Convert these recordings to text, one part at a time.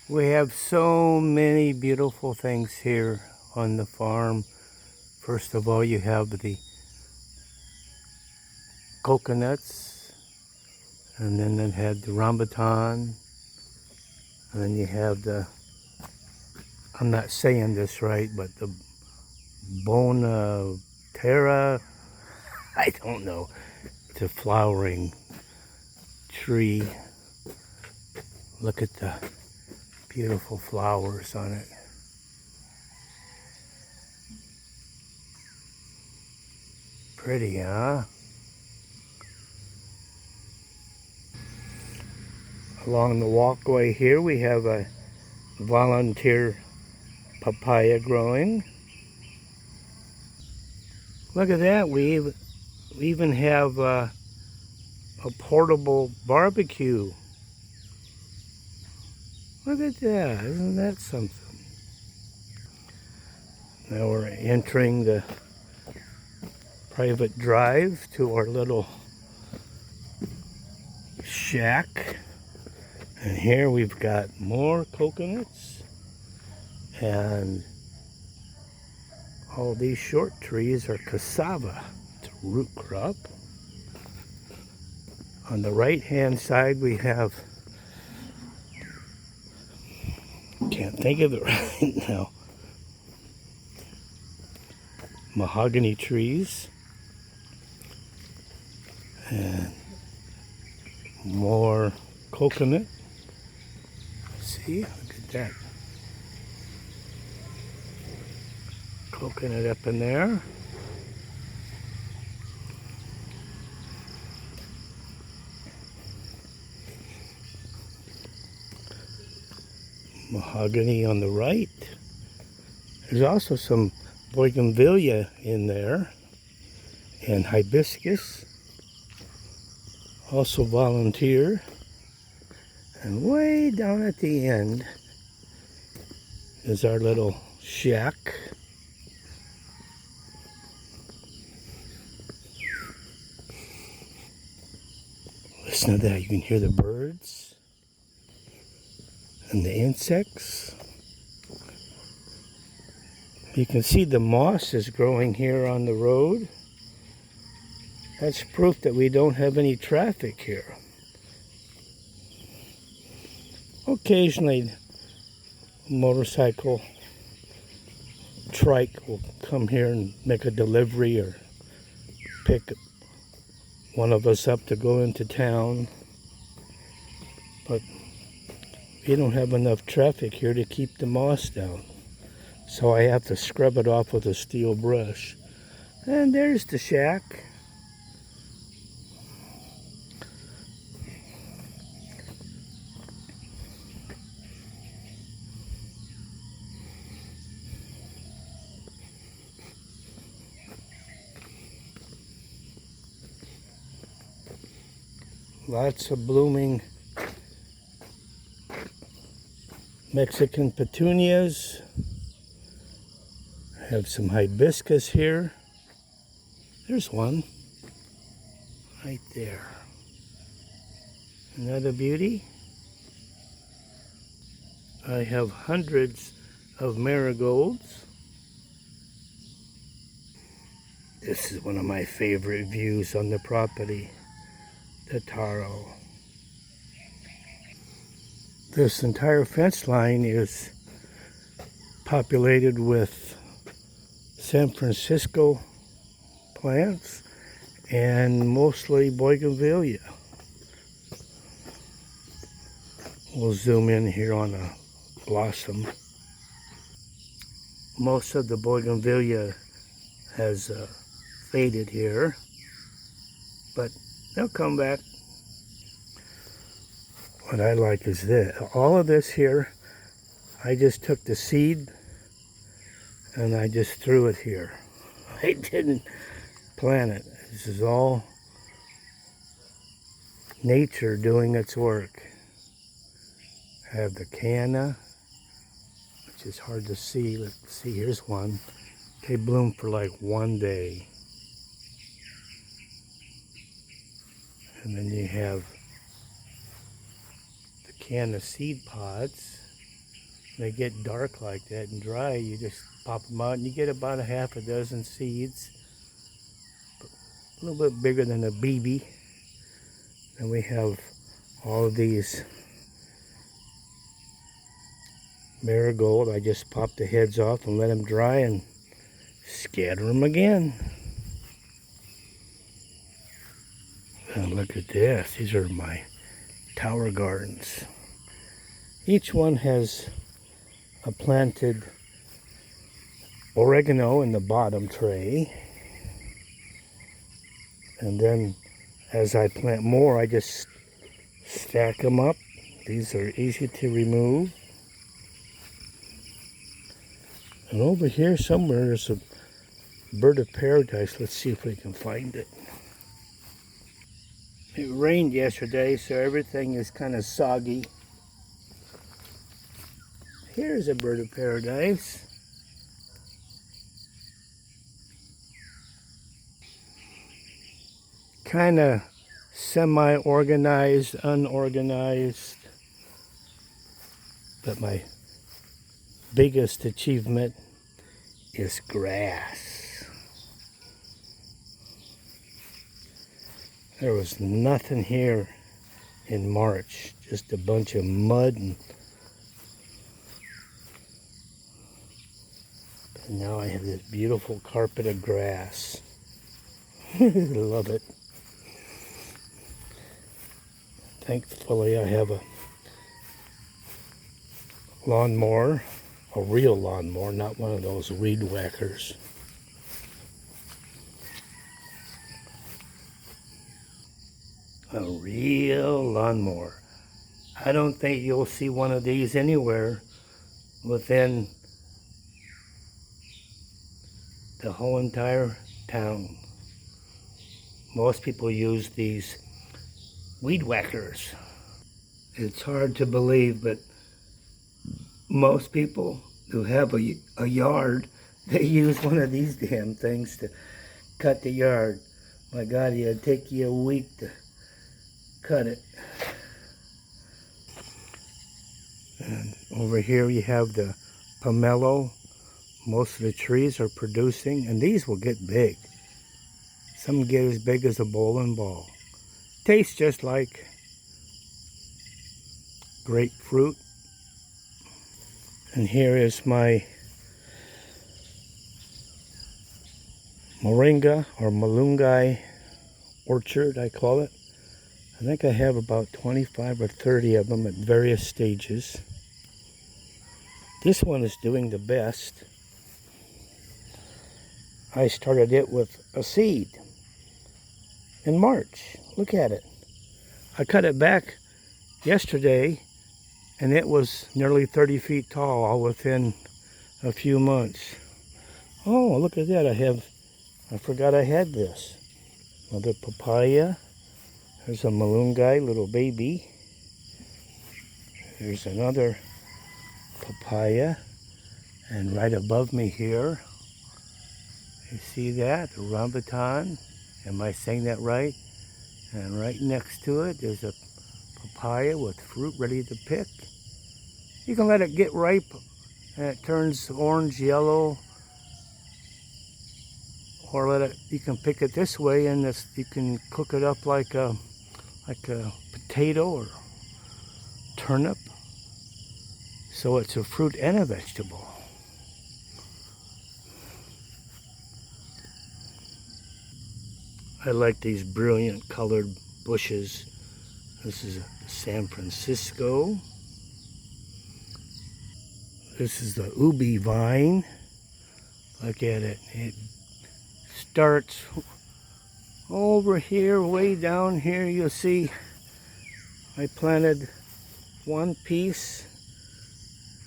We have so many beautiful things here on the farm. First of all, you have the coconuts, and then it had the rambutan, and then you have the, I'm not saying this right, but the bona terra, I don't know, it's a flowering tree. Look at the beautiful flowers on it. Pretty, huh? Along the walkway here we have a volunteer papaya growing. Look at that, we even have a portable barbecue. Look at that, isn't that something? Now we're entering the private drive to our little shack. And here we've got more coconuts, and all these short trees are cassava. It's a root crop. On the right hand side we have, can't think of it right now, mahogany trees, and more coconut. See, look at that coconut up in there. Mahogany on the right. There's also some bougainvillea in there, and hibiscus, also volunteer. And way down at the end is our little shack. Listen to that, you can hear the birds and the insects. You can see the moss is growing here on the road. That's proof that we don't have any traffic here. Occasionally, a motorcycle trike will come here and make a delivery or pick one of us up to go into town. But we don't have enough traffic here to keep the moss down. So I have to scrub it off with a steel brush. And there's the shack. Lots of blooming Mexican petunias. Have some hibiscus here. There's one right there. Another beauty. I have hundreds of marigolds. This is one of my favorite views on the property, the taro. This entire fence line is populated with San Francisco plants and mostly bougainvillea. We'll zoom in here on a blossom. Most of the bougainvillea has faded here, but they'll come back. What I like is this. All of this here, I just took the seed and I just threw it here. I didn't plant it. This is all nature doing its work. I have the canna, which is hard to see. Let's see, here's one. They bloom for like one day. And then you have the canna seed pods. They get dark like that and dry, you just pop them out and you get about a half a dozen seeds. A little bit bigger than a BB. And we have all of these marigold. I just pop the heads off and let them dry and scatter them again. And look at this. These are my tower gardens. Each one has a planted oregano in the bottom tray. And then as I plant more, I just stack them up. These are easy to remove. And over here somewhere there's a bird of paradise. Let's see if we can find it. It rained yesterday, so everything is kind of soggy. Here's a bird of paradise. Kind of semi-organized, unorganized. But my biggest achievement is grass. There was nothing here in March, just a bunch of mud, and now I have this beautiful carpet of grass. Love it. Thankfully I have a lawnmower, a real lawnmower, not one of those weed whackers. A real lawnmower. I don't think you'll see one of these anywhere within the whole entire town. Most people use these weed whackers. It's hard to believe, but most people who have a yard, they use one of these damn things to cut the yard. My God, it'd take you a week to cut it. And over here you have the pomelo. Most of the trees are producing, and these will get big. Some get as big as a bowling ball. Tastes just like grapefruit. And here is my moringa or malunggay orchard, I call it. I think I have about 25 or 30 of them at various stages. This one is doing the best. I started it with a seed in March. Look at it. I cut it back yesterday and it was nearly 30 feet tall all within a few months. Oh, look at that. I forgot I had this. Another papaya. There's a malunggay, little baby. There's another papaya. And right above me here, you see that? A rambutan. Am I saying that right? And right next to it, there's a papaya with fruit ready to pick. You can let it get ripe and it turns orange, yellow. Or you can pick it this way and you can cook it up like a potato or turnip. So it's a fruit and a vegetable. I like these brilliant colored bushes. This is San Francisco. This is the ubi vine. Look at it. It starts over here, way down here. You'll see I planted one piece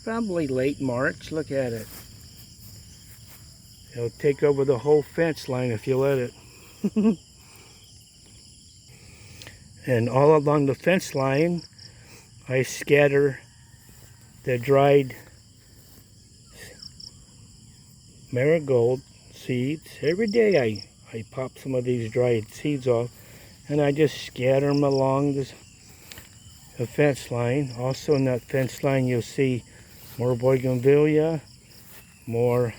probably late March. Look at it. It'll take over the whole fence line if you let it. And all along the fence line I scatter the dried marigold seeds. Every day I pop some of these dried seeds off and I just scatter them along the fence line. Also in that fence line you'll see More bougainvillea, more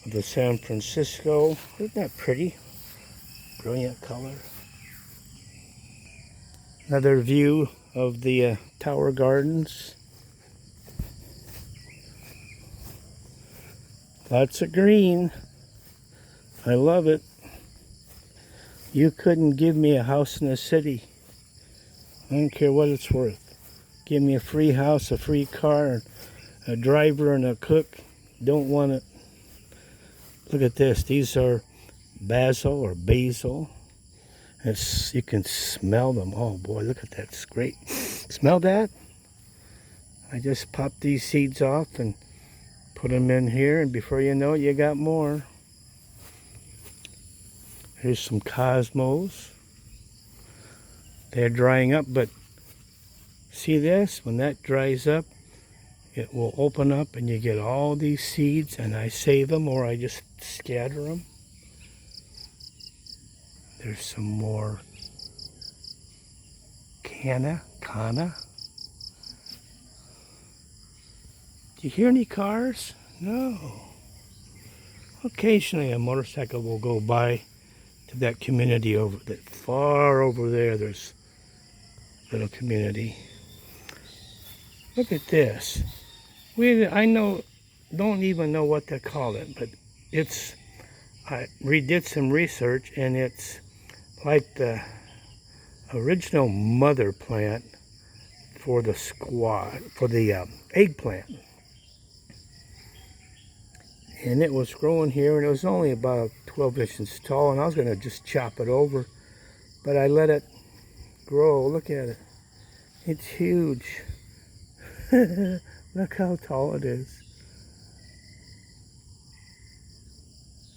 of the San Francisco. Isn't that pretty? Brilliant color. Another view of the Tower Gardens. Lots of green. I love it. You couldn't give me a house in the city. I don't care what it's worth. Give me a free house, a free car, a driver, and a cook. Don't want it. Look at this. These are basil or basil. You can smell them. Oh boy, look at that. It's great. Smell that? I just popped these seeds off and put them in here, and before you know it, you got more. Here's some cosmos. They're drying up, but see this? When that dries up, it will open up and you get all these seeds, and I save them or I just scatter them. There's some more canna. Do you hear any cars? No. Occasionally a motorcycle will go by to that community over that far over there. There's a little community. Look at this. Don't even know what to call it, but I redid some research, and it's like the original mother plant for the eggplant. And it was growing here, and it was only about 12 inches tall, and I was going to just chop it over, but I let it grow. Look at it. It's huge. Look how tall it is.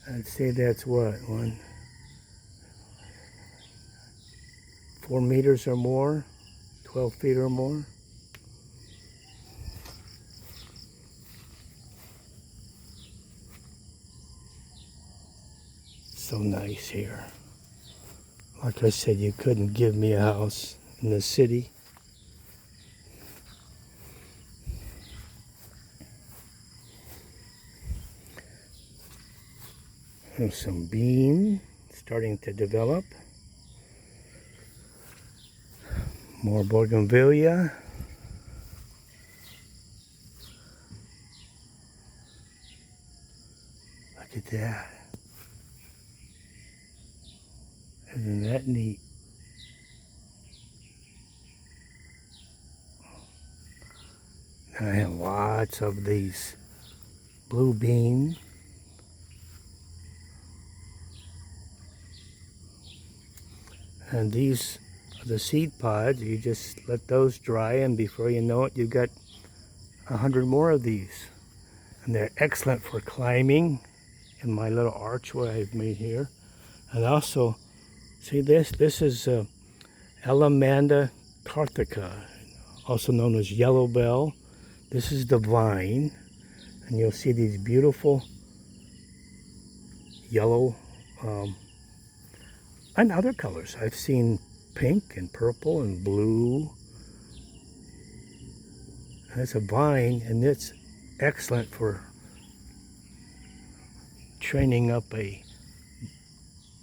I'd say that's what, 4 meters or more, 12 feet or more. So nice here. Like I said, you couldn't give me a house in the city. There's some bean starting to develop. More bougainvillea. Look at that. Isn't that neat? And I have lots of these blue beans. And these are the seed pods. You just let those dry, and before you know it, you've got 100 more of these. And they're excellent for climbing in my little archway I've made here. And also, see this? This is Alamanda carthica, also known as yellow bell. This is the vine, and you'll see these beautiful yellow and other colors. I've seen pink and purple and blue. That's a vine, and it's excellent for training up a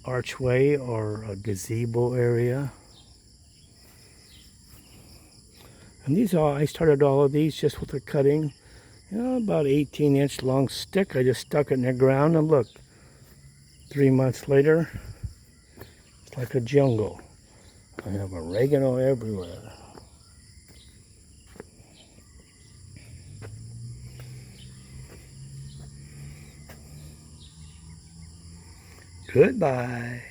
archway or a gazebo area. And I started all of these just with a cutting, about 18-inch long stick. I just stuck it in the ground, and look, 3 months later, it's like a jungle. I have oregano everywhere. Goodbye.